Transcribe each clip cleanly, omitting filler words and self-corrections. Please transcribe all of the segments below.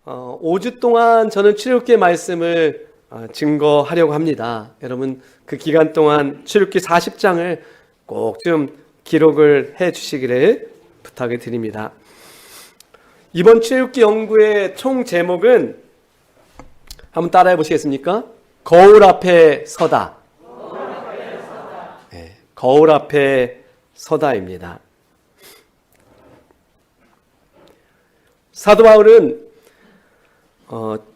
5주 동안 저는 출애굽기 말씀을 증거하려고 합니다. 여러분 그 기간 동안 출애굽기 40장을 꼭 좀 기록을 해 주시기를 부탁을 드립니다. 이번 출애굽기 연구의 총 제목은 한번 따라해 보시겠습니까? 거울 앞에 서다. 네, 거울 앞에 서다입니다. 사도 바울은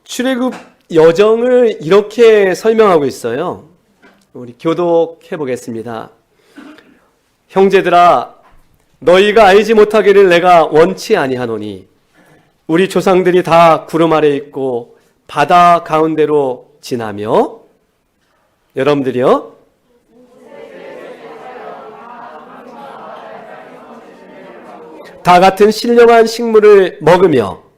출애굽 여정을 이렇게 설명하고 있어요. 우리 교독해 보겠습니다. 형제들아, 너희가 알지 못하기를 내가 원치 아니하노니 우리 조상들이 다 구름 아래 있고 바다 가운데로 지나며, 여러분들이요, 다 같은 신령한 식물을 먹으며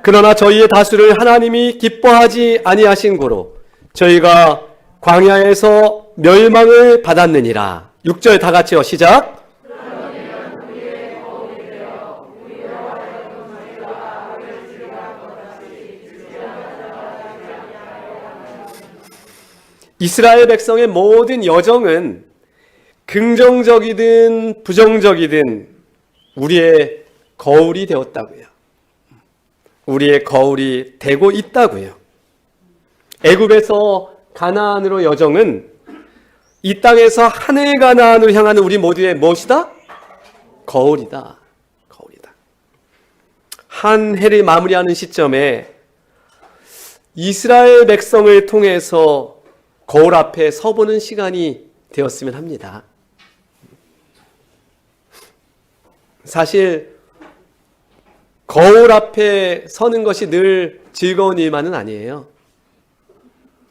그러나 저희의 다수를 하나님이 기뻐하지 아니하신 고로 저희가 광야에서 멸망을 받았느니라. 6절 다 같이요. 시작. 이스라엘 백성의 모든 여정은 긍정적이든 부정적이든 우리의 거울이 되었다고요. 우리의 거울이 되고 있다고요. 애굽에서 가나안으로 여정은 이 땅에서 하늘 가나안으로 향하는 우리 모두의 무엇이다? 거울이다. 거울이다. 한 해를 마무리하는 시점에 이스라엘 백성을 통해서 거울 앞에 서보는 시간이 되었으면 합니다. 사실 거울 앞에 서는 것이 늘 즐거운 일만은 아니에요.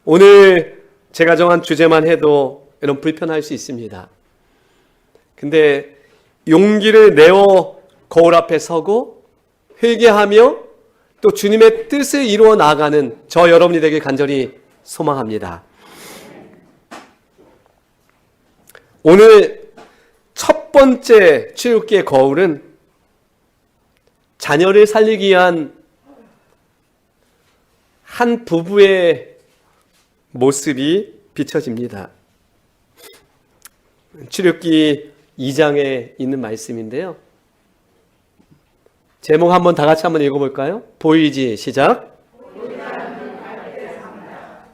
오늘 제가 정한 주제만 해도 이런 불편할 수 있습니다. 근데 용기를 내어 거울 앞에 서고 회개하며 또 주님의 뜻을 이루어 나아가는 저 여러분이 되길 간절히 소망합니다. 오늘 첫 번째 출애굽기의 거울은 자녀를 살리기 위한 한 부부의 모습이 비춰집니다. 출애굽기 2장에 있는 말씀인데요. 제목 한번 다 같이 한번 읽어볼까요? 보이지, 시작.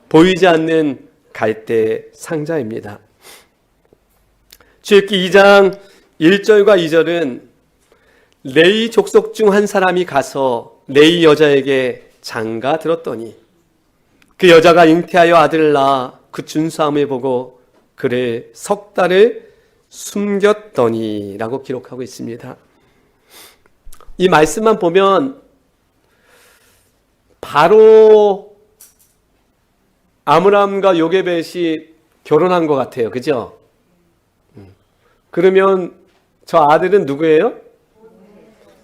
보이지 않는 갈대 상자입니다. 출애굽기 2장 1절과 2절은 레위 족속 중 한 사람이 가서 레위 여자에게 장가 들었더니 그 여자가 잉태하여 아들을 낳아 그 준수함을 보고 그를 석 달을 숨겼더니 라고 기록하고 있습니다. 이 말씀만 보면 바로 아므람과 요게벳이 결혼한 것 같아요. 그죠? 그러면 저 아들은 누구예요?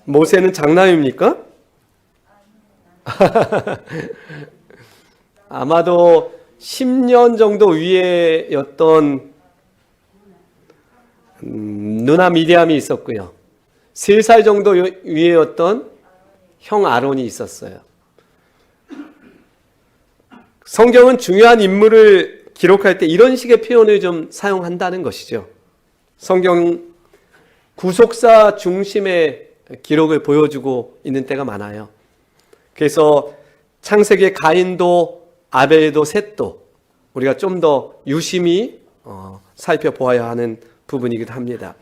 모세는 장남입니까? 아마도 10년 정도 위에였던 누나 미디암이 있었고요. 3살 정도 위에였던 형 아론이 있었어요. 성경은 중요한 인물을 기록할 때 이런 식의 표현을 좀 사용한다는 것이죠. 성경 구속사 중심의 기록을 보여주고 있는 때가 많아요. 그래서 창세기의 가인도 아벨도 셋도 우리가 좀 더 유심히 살펴보아야 하는 부분이기도 합니다.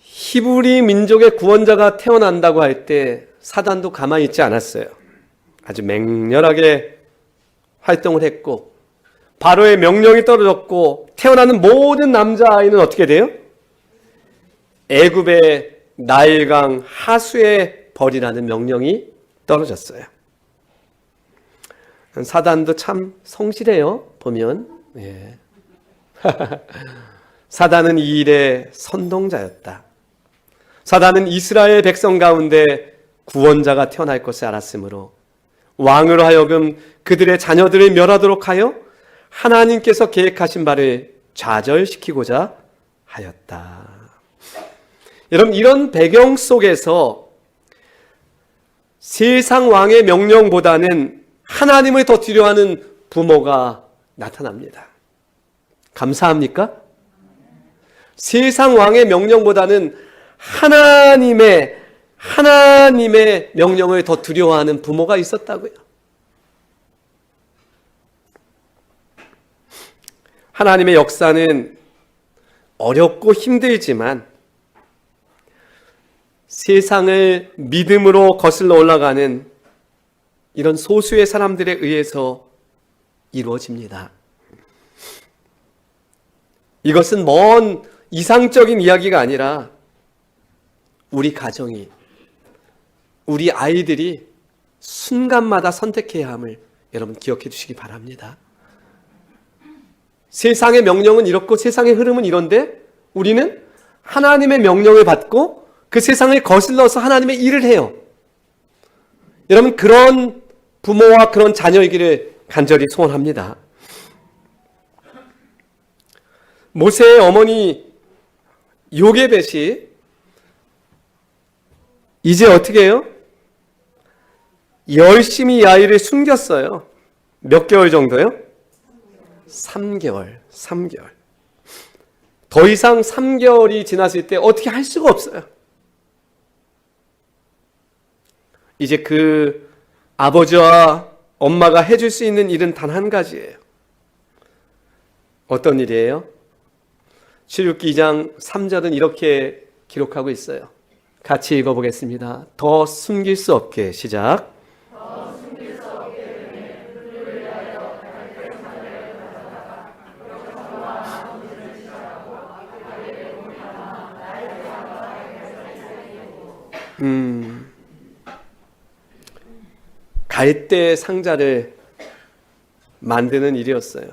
히브리 민족의 구원자가 태어난다고 할 때 사단도 가만히 있지 않았어요. 아주 맹렬하게 활동을 했고 바로의 명령이 떨어졌고 태어나는 모든 남자아이는 어떻게 돼요? 애굽의 나일강 하수에 버리라는 명령이 떨어졌어요. 사단도 참 성실해요. 보면 사단은 이 일의 선동자였다. 사단은 이스라엘 백성 가운데 구원자가 태어날 것을 알았으므로 왕으로 하여금 그들의 자녀들을 멸하도록 하여 하나님께서 계획하신 바를 좌절시키고자 하였다. 여러분, 이런 배경 속에서 세상 왕의 명령보다는 하나님을 더 두려워하는 부모가 나타납니다. 감사합니까? 세상 왕의 명령보다는 하나님의 명령을 더 두려워하는 부모가 있었다고요. 하나님의 역사는 어렵고 힘들지만 세상을 믿음으로 거슬러 올라가는 이런 소수의 사람들에 의해서 이루어집니다. 이것은 먼 이상적인 이야기가 아니라 우리 가정이, 우리 아이들이 순간마다 선택해야 함을 여러분 기억해 주시기 바랍니다. 세상의 명령은 이렇고 세상의 흐름은 이런데 우리는 하나님의 명령을 받고 그 세상을 거슬러서 하나님의 일을 해요. 여러분, 그런 부모와 그런 자녀이기를 간절히 소원합니다. 모세의 어머니 요게벳이 이제 어떻게 해요? 열심히 이 아이를 숨겼어요. 몇 개월 정도요? 3개월. 더 이상 3개월이 지났을 때 어떻게 할 수가 없어요. 이제 그 아버지와 엄마가 해줄 수 있는 일은 단 한 가지예요. 어떤 일이에요? 출애굽기 2장 3절은 이렇게 기록하고 있어요. 같이 읽어보겠습니다. 더 숨길 수 없게. 시작. 갈대 상자를 만드는 일이었어요.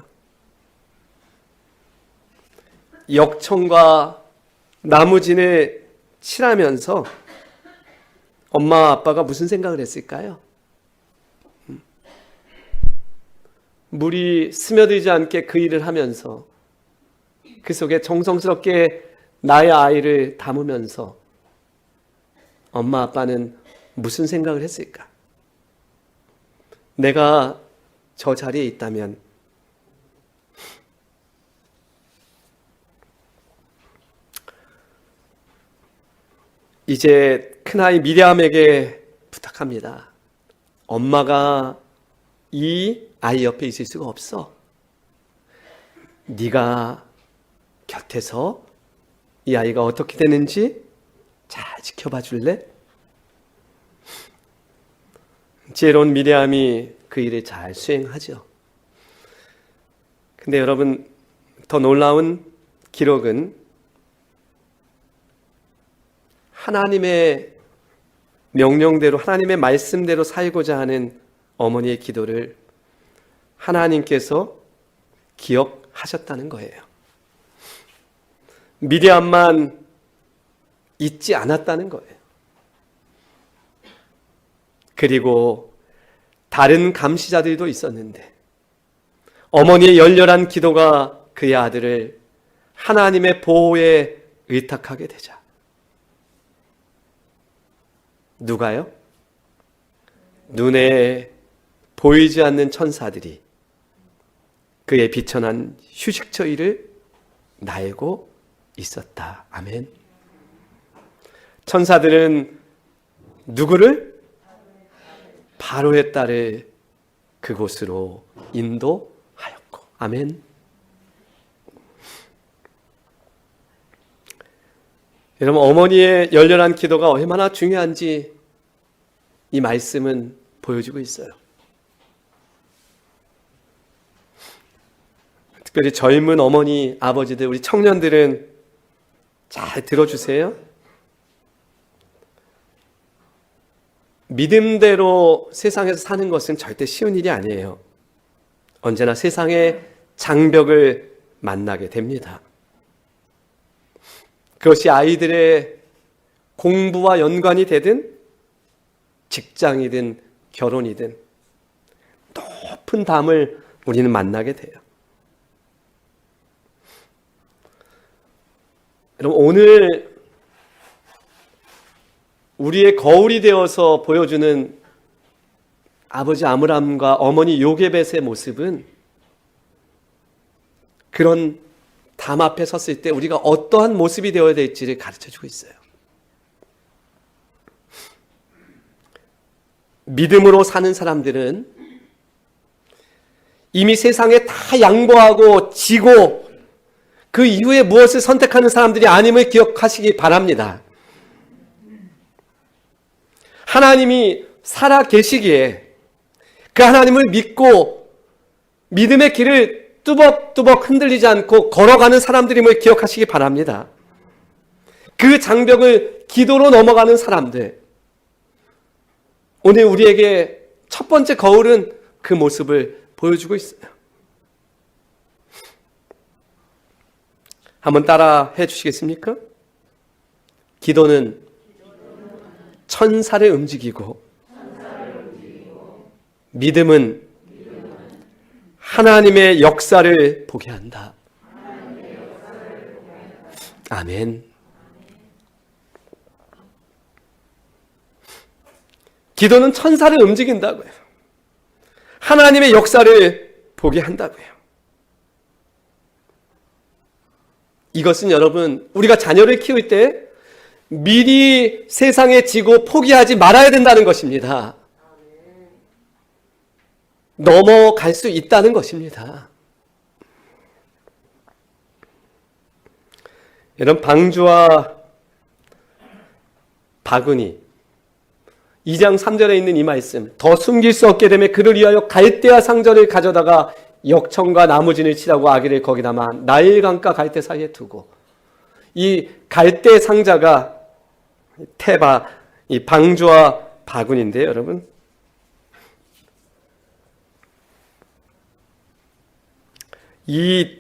역청과 나무진을 칠하면서 엄마 아빠가 무슨 생각을 했을까요? 물이 스며들지 않게 그 일을 하면서 그 속에 정성스럽게 나의 아이를 담으면서 엄마 아빠는 무슨 생각을 했을까? 내가 저 자리에 있다면 이제 큰아이 미리암에게 부탁합니다. 엄마가 이 아이 옆에 있을 수가 없어. 네가 곁에서 이 아이가 어떻게 되는지 잘 지켜봐 줄래? 지혜로운 미리암이 그 일을 잘 수행하죠. 근데 여러분, 더 놀라운 기록은 하나님의 명령대로, 하나님의 말씀대로 살고자 하는 어머니의 기도를 하나님께서 기억하셨다는 거예요. 미리암만 잊지 않았다는 거예요. 그리고 다른 감시자들도 있었는데 어머니의 열렬한 기도가 그의 아들을 하나님의 보호에 의탁하게 되자 누가요? 눈에 보이지 않는 천사들이 그의 비천한 휴식처일을 날고 있었다. 아멘. 천사들은 누구를? 바로의 딸을 그곳으로 인도하였고. 아멘. 여러분, 어머니의 열렬한 기도가 얼마나 중요한지 이 말씀은 보여주고 있어요. 특별히 젊은 어머니, 아버지들, 우리 청년들은 잘 들어주세요. 믿음대로 세상에서 사는 것은 절대 쉬운 일이 아니에요. 언제나 세상의 장벽을 만나게 됩니다. 그것이 아이들의 공부와 연관이 되든 직장이든 결혼이든 높은 담을 우리는 만나게 돼요. 여러분, 오늘 우리의 거울이 되어서 보여주는 아버지 아므람과 어머니 요게벳의 모습은 그런 담 앞에 섰을 때 우리가 어떠한 모습이 되어야 될지를 가르쳐주고 있어요. 믿음으로 사는 사람들은 이미 세상에 다 양보하고 지고 그 이후에 무엇을 선택하는 사람들이 아님을 기억하시기 바랍니다. 하나님이 살아 계시기에 그 하나님을 믿고 믿음의 길을 뚜벅뚜벅 흔들리지 않고 걸어가는 사람들임을 기억하시기 바랍니다. 그 장벽을 기도로 넘어가는 사람들, 오늘 우리에게 첫 번째 거울은 그 모습을 보여주고 있어요. 한번 따라 해주시겠습니까? 기도는 천사를 움직이고 믿음은 하나님의 역사를 보게 한다. 아멘. 기도는 천사를 움직인다고요. 하나님의 역사를 보게 한다고요. 이것은 여러분, 우리가 자녀를 키울 때 미리 세상에 지고 포기하지 말아야 된다는 것입니다. 넘어갈 수 있다는 것입니다. 여러분, 방주와 바구니 2장 3절에 있는 이 말씀, 더 숨길 수 없게 되면 그를 위하여 갈대아 상절을 가져다가 역청과 나무진을 치라고 아기를 거기 담아 나일강가 갈대 사이에 두고, 이 갈대 상자가 테바, 이 방주와 바구니인데요, 여러분. 이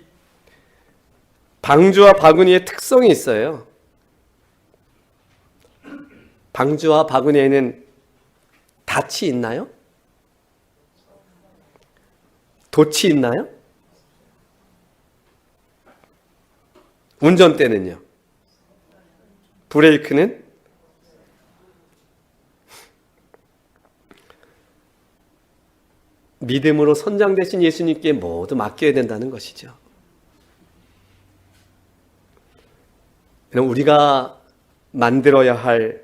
방주와 바구니의 특성이 있어요. 방주와 바구니에는 닻이 있나요? 돛이 있나요? 운전대는요? 브레이크는? 믿음으로 선장되신 예수님께 모두 맡겨야 된다는 것이죠. 우리가 만들어야 할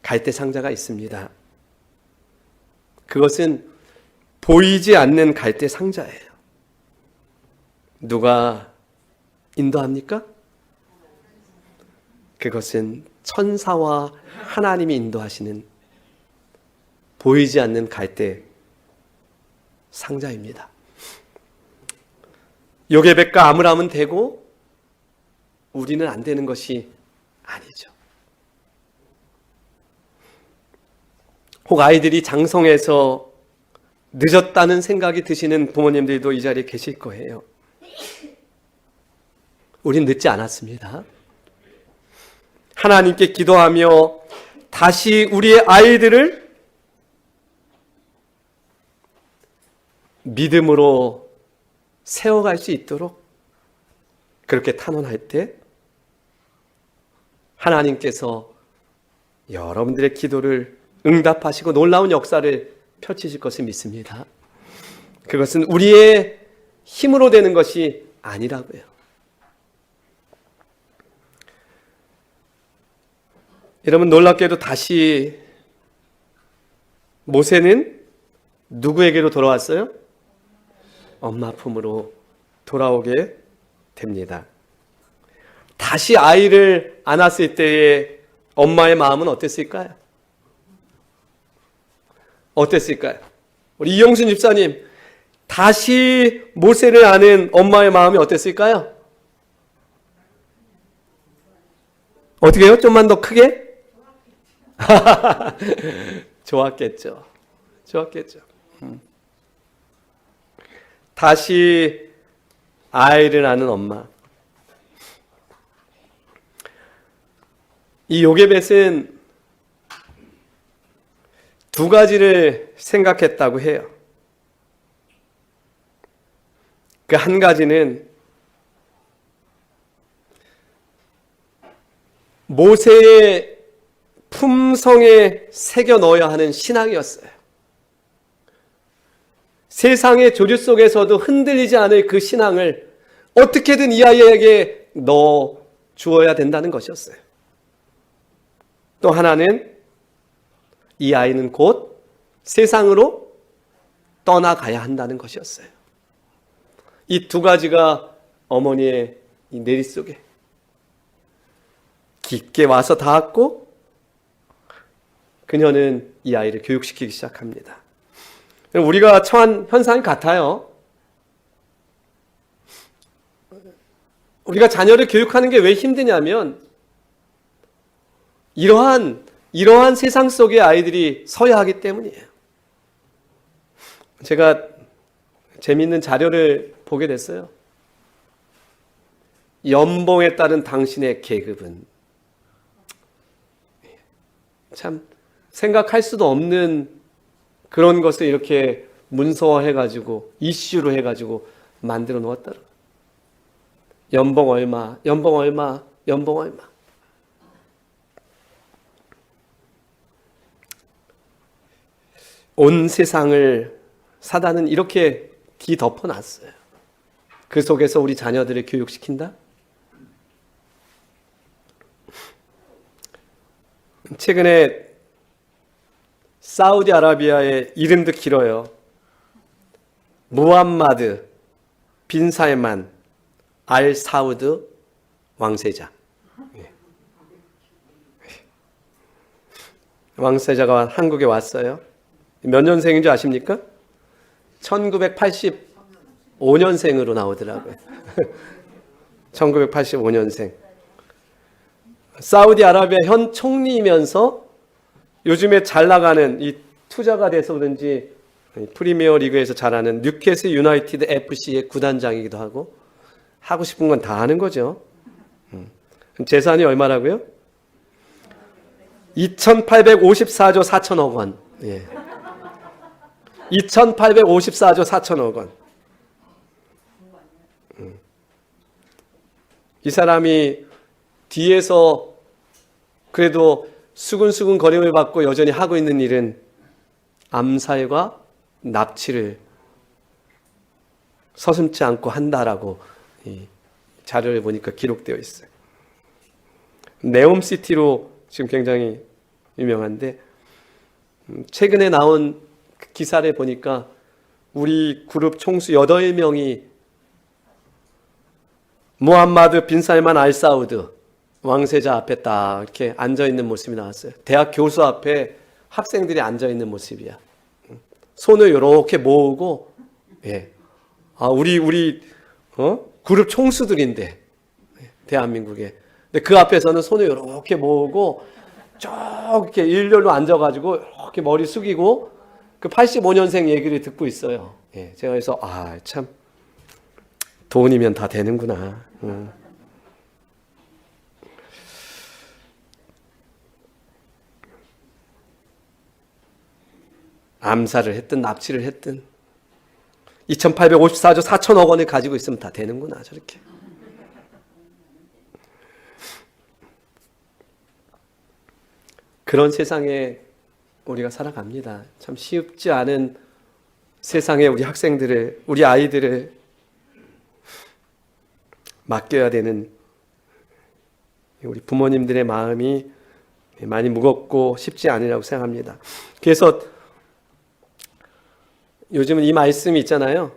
갈대 상자가 있습니다. 그것은 보이지 않는 갈대 상자예요. 누가 인도합니까? 그것은 천사와 하나님이 인도하시는 보이지 않는 갈대 상자입니다. 요게벳과 아므람은 되고 우리는 안 되는 것이 아니죠. 혹 아이들이 장성해서 늦었다는 생각이 드시는 부모님들도 이 자리에 계실 거예요. 우린 늦지 않았습니다. 하나님께 기도하며 다시 우리의 아이들을 믿음으로 세워갈 수 있도록 그렇게 탄원할 때 하나님께서 여러분들의 기도를 응답하시고 놀라운 역사를 펼치실 것을 믿습니다. 그것은 우리의 힘으로 되는 것이 아니라고요. 여러분, 놀랍게도 다시 모세는 누구에게로 돌아왔어요? 엄마 품으로 돌아오게 됩니다. 다시 아이를 안았을 때의 엄마의 마음은 어땠을까요? 어땠을까요? 우리 이영순 집사님, 다시 모세를 안은 엄마의 마음이 어땠을까요? 어떻게 해요? 좀만 더 크게? 좋았겠죠. 좋았겠죠. 다시 아이를 낳는 엄마. 이 요게벳은 두 가지를 생각했다고 해요. 그 한 가지는 모세의 품성에 새겨 넣어야 하는 신앙이었어요. 세상의 조류 속에서도 흔들리지 않을 그 신앙을 어떻게든 이 아이에게 넣어 주어야 된다는 것이었어요. 또 하나는 이 아이는 곧 세상으로 떠나가야 한다는 것이었어요. 이 두 가지가 어머니의 이 내리 속에 깊게 와서 닿았고, 그녀는 이 아이를 교육시키기 시작합니다. 우리가 처한 현상이 같아요. 우리가 자녀를 교육하는 게 왜 힘드냐면 이러한 세상 속에 아이들이 서야 하기 때문이에요. 제가 재미있는 자료를 보게 됐어요. 연봉에 따른 당신의 계급은, 참 생각할 수도 없는 그런 것을 이렇게 문서화해가지고 이슈로 해가지고 만들어 놓았더라고요. 연봉 얼마, 연봉 얼마, 연봉 얼마. 온 세상을 사단은 이렇게 뒤덮어놨어요. 그 속에서 우리 자녀들을 교육시킨다? 최근에 사우디아라비아의 이름도 길어요. 무함마드 빈 살만 알 사우드 왕세자. 왕세자가 한국에 왔어요. 몇 년생인 줄 아십니까? 1985년생으로 나오더라고요. 1985년생. 사우디아라비아 현 총리이면서 요즘에 잘 나가는 이 투자가 돼서 그런지 프리미어 리그에서 잘하는 뉴캐슬 유나이티드 FC의 구단장이기도 하고, 하고 싶은 건 다 하는 거죠. 재산이 얼마라고요? 2,854조 4천억 원. 예. 2,854조 4천억 원. 이 사람이 뒤에서 그래도 수근수근 거림을 받고 여전히 하고 있는 일은 암살과 납치를 서슴지 않고 한다라고 이 자료를 보니까 기록되어 있어요. 네옴시티로 지금 굉장히 유명한데, 최근에 나온 기사를 보니까 우리 그룹 총수 8명이 무함마드 빈 살만 알 사우드 왕세자 앞에 딱 이렇게 앉아있는 모습이 나왔어요. 대학 교수 앞에 학생들이 앉아있는 모습이야. 손을 이렇게 모으고, 예. 우리 그룹 총수들인데, 대한민국에. 근데 그 앞에서는 손을 이렇게 모으고, 쭉 이렇게 일렬로 앉아가지고, 이렇게 머리 숙이고, 그 85년생 얘기를 듣고 있어요. 예. 제가 그래서, 참, 돈이면 다 되는구나. 암살을 했든 납치를 했든 2,854조 4천억 원을 가지고 있으면 다 되는구나, 저렇게. 그런 세상에 우리가 살아갑니다. 참 쉽지 않은 세상에 우리 학생들을, 우리 아이들을 맡겨야 되는 우리 부모님들의 마음이 많이 무겁고 쉽지 않으라고 생각합니다. 그래서 요즘은 이 말씀이 있잖아요.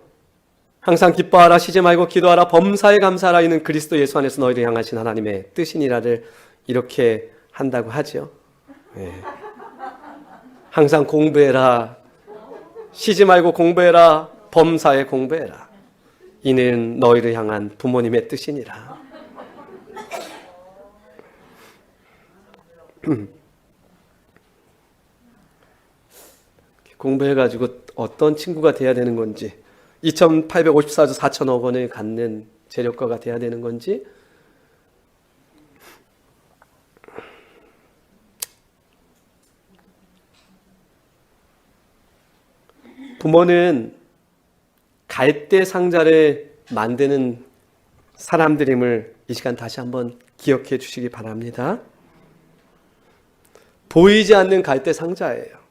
항상 기뻐하라, 쉬지 말고 기도하라, 범사에 감사하라, 이는 그리스도 예수 안에서 너희를 향하신 하나님의 뜻이니라를 이렇게 한다고 하죠. 네. 항상 공부해라, 쉬지 말고 공부해라, 범사에 공부해라, 이는 너희를 향한 부모님의 뜻이니라. 공부해가지고 어떤 친구가 돼야 되는 건지, 2,854조 4천억 원을 갖는 재력가가 돼야 되는 건지, 부모는 갈대 상자를 만드는 사람들임을 이 시간 다시 한번 기억해 주시기 바랍니다. 보이지 않는 갈대 상자예요.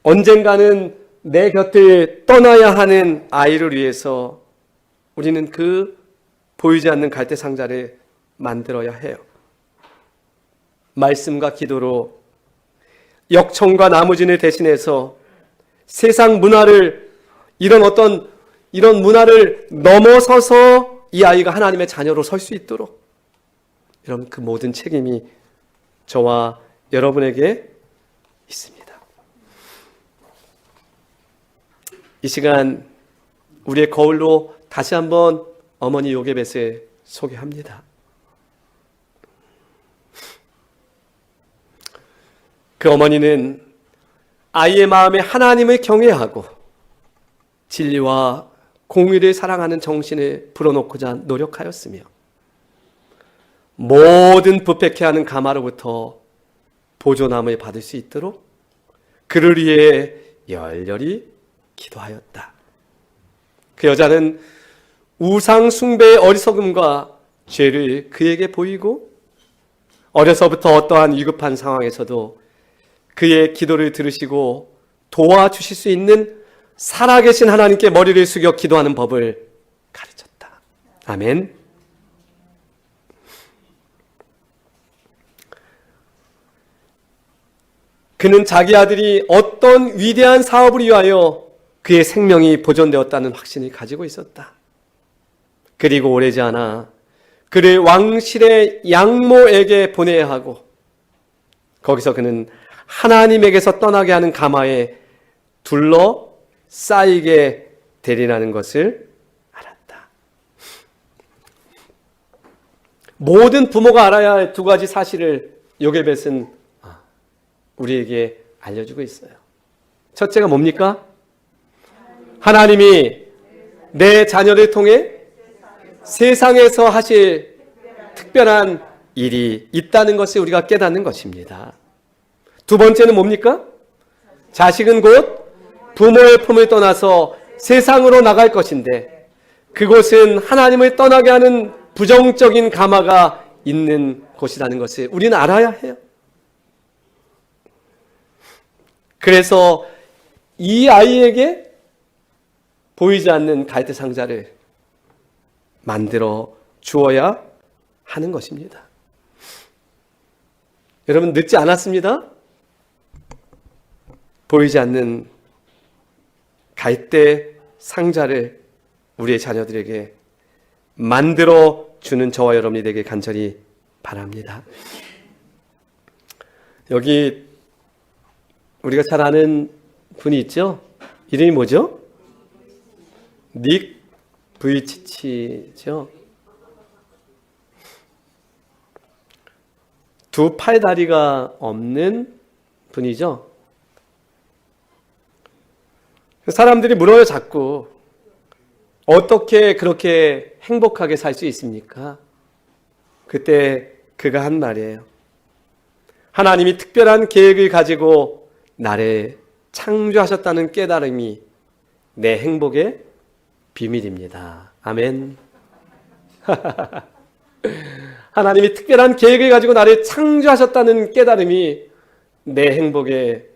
언젠가는 내 곁을 떠나야 하는 아이를 위해서 우리는 그 보이지 않는 갈대 상자를 만들어야 해요. 말씀과 기도로 역청과 나무진을 대신해서 세상 문화를 이런 문화를 넘어서서 이 아이가 하나님의 자녀로 설 수 있도록 여러분 그 모든 책임이 저와 여러분에게 있습니다. 이 시간 우리의 거울로 다시 한번 어머니 요게벳을 소개합니다. 그 어머니는 아이의 마음에 하나님을 경외하고 진리와 공의를 사랑하는 정신을 불어넣고자 노력하였으며 모든 부패케 하는 가마로부터 보조남을 받을 수 있도록 그를 위해 열렬히 기도하였다. 그 여자는 우상 숭배의 어리석음과 죄를 그에게 보이고 어려서부터 어떠한 위급한 상황에서도 그의 기도를 들으시고 도와주실 수 있는 살아계신 하나님께 머리를 숙여 기도하는 법을 가르쳤다. 아멘. 그는 자기 아들이 어떤 위대한 사업을 위하여 그의 생명이 보존되었다는 확신을 가지고 있었다. 그리고 오래지 않아 그를 왕실의 양모에게 보내야 하고 거기서 그는 하나님에게서 떠나게 하는 가마에 둘러싸이게 되리라는 것을 알았다. 모든 부모가 알아야 할 두 가지 사실을 요게벳은 우리에게 알려주고 있어요. 첫째가 뭡니까? 하나님이 내 자녀를 통해 세상에서 하실 특별한 일이 있다는 것을 우리가 깨닫는 것입니다. 두 번째는 뭡니까? 자식은 곧 부모의 품을 떠나서 세상으로 나갈 것인데 그곳은 하나님을 떠나게 하는 부정적인 가마가 있는 곳이라는 것을 우리는 알아야 해요. 그래서 이 아이에게 보이지 않는 갈대 상자를 만들어 주어야 하는 것입니다. 여러분 늦지 않았습니다. 보이지 않는 갈대 상자를 우리의 자녀들에게 만들어 주는 저와 여러분이 되게 간절히 바랍니다. 여기 우리가 잘 아는 분이 있죠? 이름이 뭐죠? 닉 부이치치죠? 두 팔다리가 없는 분이죠? 사람들이 물어요, 자꾸. 어떻게 그렇게 행복하게 살 수 있습니까? 그때 그가 한 말이에요. 하나님이 특별한 계획을 가지고 나를 창조하셨다는 깨달음이 내 행복의 비밀입니다. 아멘. 하나님이 특별한 계획을 가지고 나를 창조하셨다는 깨달음이 내 행복의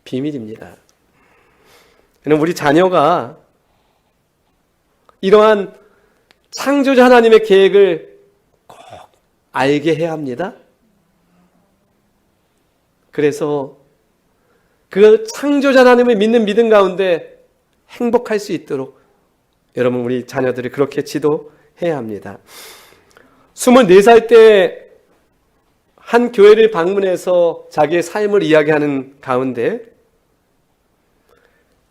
비밀입니다. 우리 자녀가 이러한 창조자 하나님의 계획을 꼭 알게 해야 합니다. 그래서 그 창조자 하나님을 믿는 믿음 가운데 행복할 수 있도록 여러분 우리 자녀들을 그렇게 지도해야 합니다. 24살 때 한 교회를 방문해서 자기의 삶을 이야기하는 가운데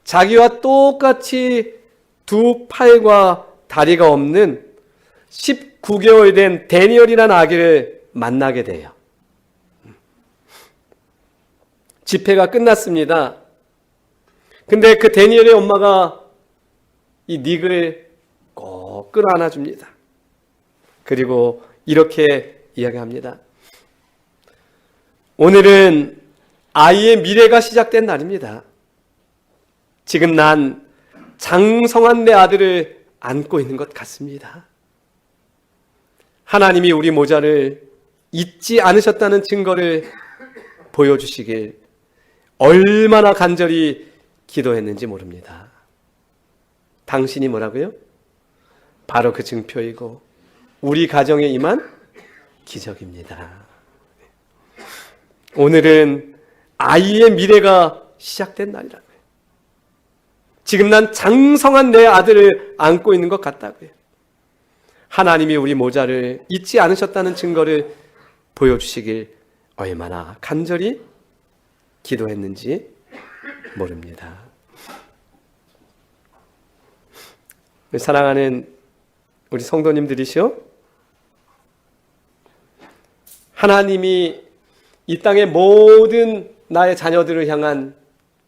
자기와 똑같이 두 팔과 다리가 없는 19개월 된 데니엘이라는 아기를 만나게 돼요. 집회가 끝났습니다. 근데 그 데니엘의 엄마가 이 닉을 꼭 끌어안아 줍니다. 그리고 이렇게 이야기합니다. 오늘은 아이의 미래가 시작된 날입니다. 지금 난 장성한 내 아들을 안고 있는 것 같습니다. 하나님이 우리 모자를 잊지 않으셨다는 증거를 보여주시길 얼마나 간절히 기도했는지 모릅니다. 당신이 뭐라고요? 바로 그 증표이고 우리 가정에 임한 기적입니다. 오늘은 아이의 미래가 시작된 날이라고요. 지금 난 장성한 내 아들을 안고 있는 것 같다고요. 하나님이 우리 모자를 잊지 않으셨다는 증거를 보여주시길 얼마나 간절히 기도했는지 모릅니다. 사랑하는 우리 성도님들이시오, 하나님이 이 땅의 모든 나의 자녀들을 향한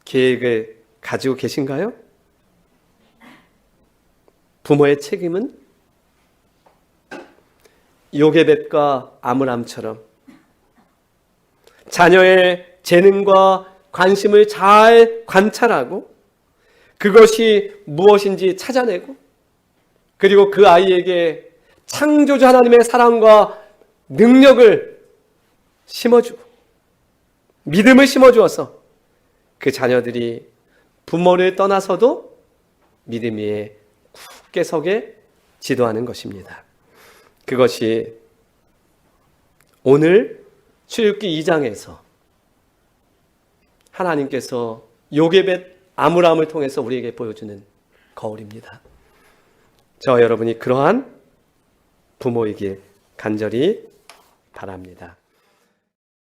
계획을 가지고 계신가요? 부모의 책임은 요게벳과 아므람처럼 자녀의 재능과 관심을 잘 관찰하고 그것이 무엇인지 찾아내고 그리고 그 아이에게 창조주 하나님의 사랑과 능력을 심어주고 믿음을 심어주어서 그 자녀들이 부모를 떠나서도 믿음 위에 굳게 서게 지도하는 것입니다. 그것이 오늘 출애굽기 2장에서 하나님께서 요게벳 아므람을 통해서 우리에게 보여주는 거울입니다. 저와 여러분이 그러한 부모이길 간절히 바랍니다.